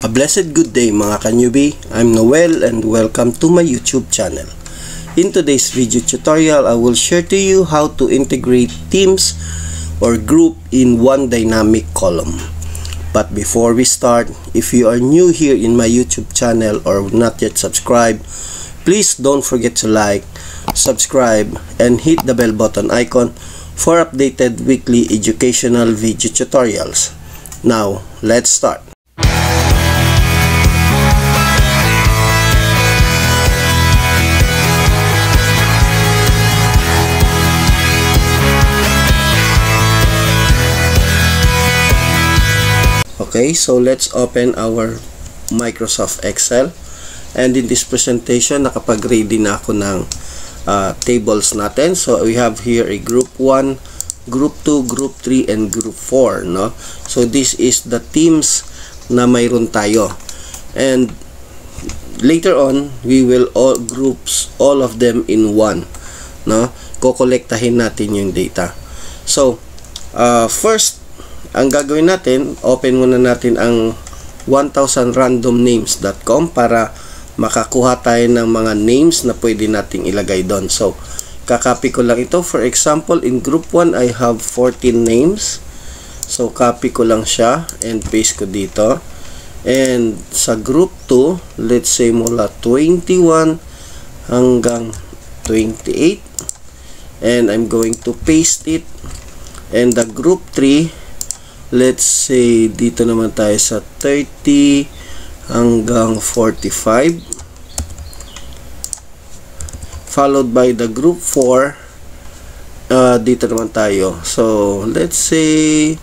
A blessed good day mga ka-newbie. I'm Noel and welcome to my YouTube channel. In today's video tutorial, I will share to you how to integrate teams or group in one dynamic column. But before we start, if you are new here in my YouTube channel or not yet subscribed, please don't forget to like, subscribe, and hit the bell button icon for updated weekly educational video tutorials. Now, let's start. Okay, so let's open our Microsoft Excel, and in this presentation nakapag-ready na ako ng tables natin. So we have here a group 1, group 2, group 3, and group 4, no? So this is the teams na mayroon tayo, and later on we will groups all of them in one, no? Kokolektahin natin yung data. So first, ang gagawin natin, open muna natin ang 1000randomnames.com para makakuha tayo ng mga names na pwede nating ilagay doon. So, kakopy ko lang ito. For example, in group 1, I have 14 names. So, copy ko lang siya and paste ko dito. And sa group 2, let's say mula 21 hanggang 28. And I'm going to paste it. And the group 3, let's say dito naman tayo sa 30 hanggang 45, followed by the group 4, dito naman tayo, so let's say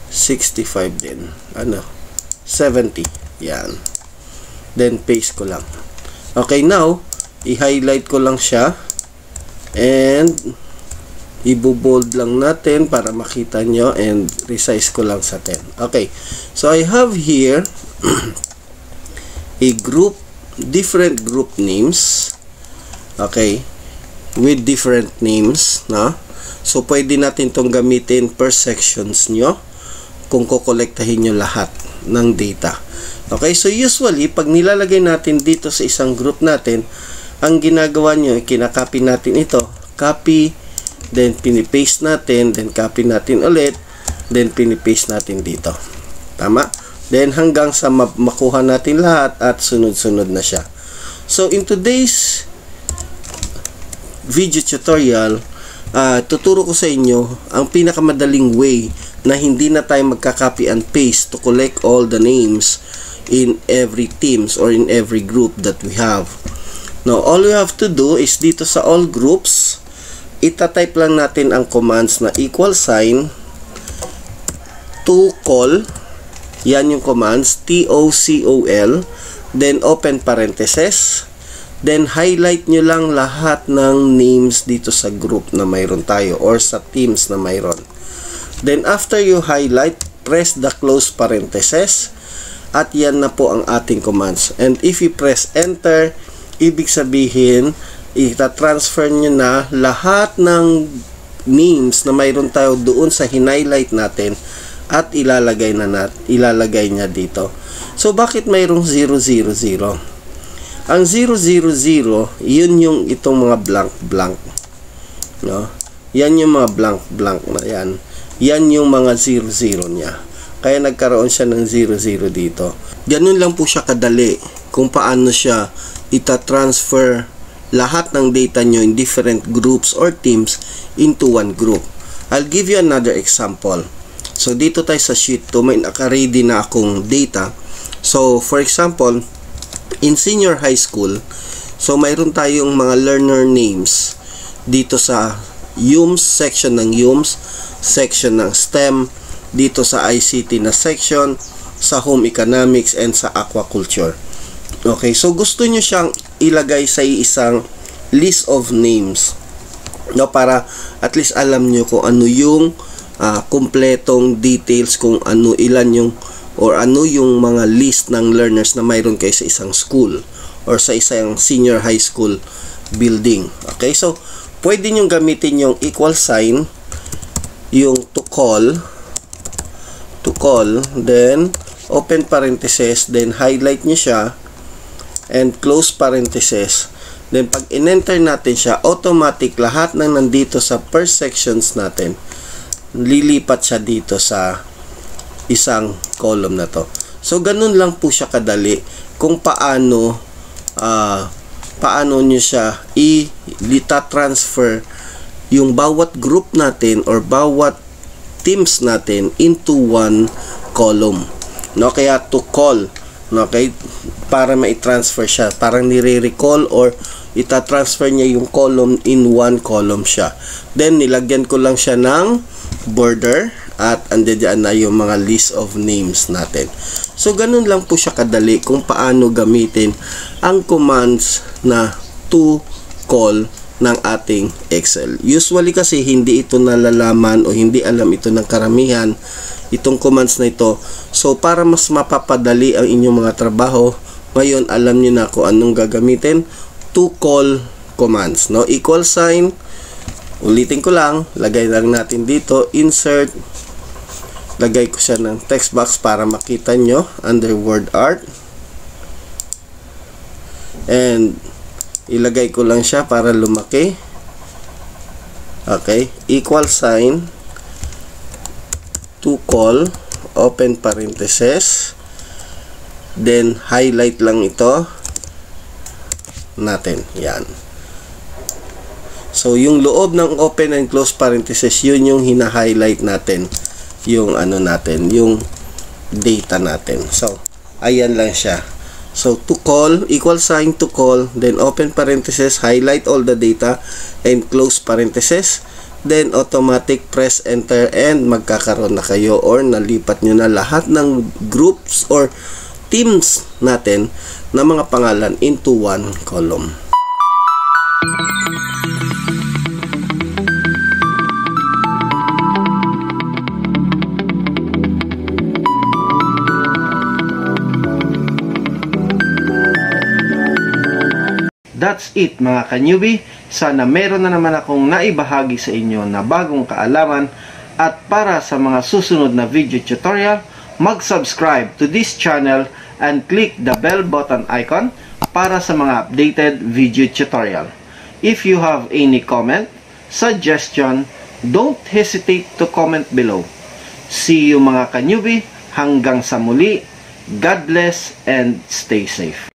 65 din, 70, yan, then paste ko lang. Okay, now i-highlight ko lang siya and ibo-bold lang natin para makita nyo, and resize ko lang sa 10. Okay, so I have here a group, different group names, okay, with different names, no? So pwede natin tong gamitin per sections nyo kung kokolektahin nyo lahat ng data. Okay, so usually pag nilalagay natin dito sa isang group natin, ang ginagawa nyo, kinakopy natin ito, copy, then pinipaste natin, then copy natin ulit, then pinipaste natin dito. Tama? Then hanggang sa makuha natin lahat at sunod-sunod na siya. So in today's video tutorial, tuturo ko sa inyo ang pinakamadaling way na hindi na tayo magka-copy and paste to collect all the names in every teams or in every group that we have. Now, all we have to do is dito sa all groups, itatype lang natin ang commands na equal sign, to call, yan yung commands, TOCOL, then open parentheses, then highlight nyo lang lahat ng names dito sa group na mayroon tayo or sa teams na mayroon. Then after you highlight, press the close parentheses, at yan na po ang ating commands. And if you press enter, ibig sabihin ita-transfer nyo na lahat ng names na mayroon tayo doon sa hinighlight natin at ilalagay niya dito. So bakit mayroong 000? Ang 000, yun yung itong mga blank, no? Yan yung mga blank na yan. Yan yung mga 00 niya. Kaya nagkaroon siya ng 00 dito. Ganun lang po siya kadali kung paano siya ita-transfer lahat ng data nyo in different groups or teams into one group. I'll give you another example. So dito tayo sa sheet 2, may naka-ready na akong data. So for example, in senior high school, so mayroon tayong mga learner names dito sa UMS, section ng UMS, section ng STEM, dito sa ICT na section, sa home economics, and sa aquaculture. Okay, so gusto nyo siyang ilagay sa isang list of names, no, para at least alam nyo kung ano yung kumpletong details, kung ilan yung or ano yung mga list ng learners na mayroon kayo sa isang school or sa isang senior high school building. Okay, so pwede nyo gamitin yung equal sign, yung to call, then open parenthesis, then highlight nyo siya, and close parenthesis. Then, pag in-enter natin siya, automatic lahat ng nandito sa per sections natin, lilipat siya dito sa isang column na to. So, ganun lang po siya kadali kung paano nyo siya i-transfer yung bawat group natin or bawat teams natin into one column. No, kaya to call, no, okay, para ma-transfer siya, parang nire-recall or ita-transfer niya yung column in one column siya. Then nilagyan ko lang siya ng border at andiyan na yung mga list of names natin. So ganun lang po siya kadali kung paano gamitin ang commands na to call ng ating Excel. Usually kasi hindi ito nalalaman o hindi alam ito ng karamihan, itong commands na ito. So para mas mapapadali ang inyong mga trabaho, ngayon alam niyo na kung anong gagamitin. To call commands, no? Equal sign, ulitin ko lang, lagay lang natin dito, insert, lagay ko siya ng text box para makita nyo under word art, and ilagay ko lang siya para lumaki. Okay, equal sign, to call, open parenthesis, then highlight lang ito natin, yan. So yung loob ng open and close parenthesis, yun yung hina-highlight natin, yung ano natin, yung data natin. So ayan lang siya. So to call, equal sign to call, then open parenthesis, highlight all the data, and close parenthesis, then automatic press enter, and magkakaroon na kayo or nalipat nyo na lahat ng groups or teams natin na mga pangalan into one column. That's it mga ka-newbie. Sana meron na naman akong naibahagi sa inyo na bagong kaalaman, at para sa mga susunod na video tutorial, mag-subscribe to this channel and click the bell button icon para sa mga updated video tutorial. If you have any comment, suggestion, don't hesitate to comment below. See you mga ka-newbie. Hanggang sa muli. God bless and stay safe.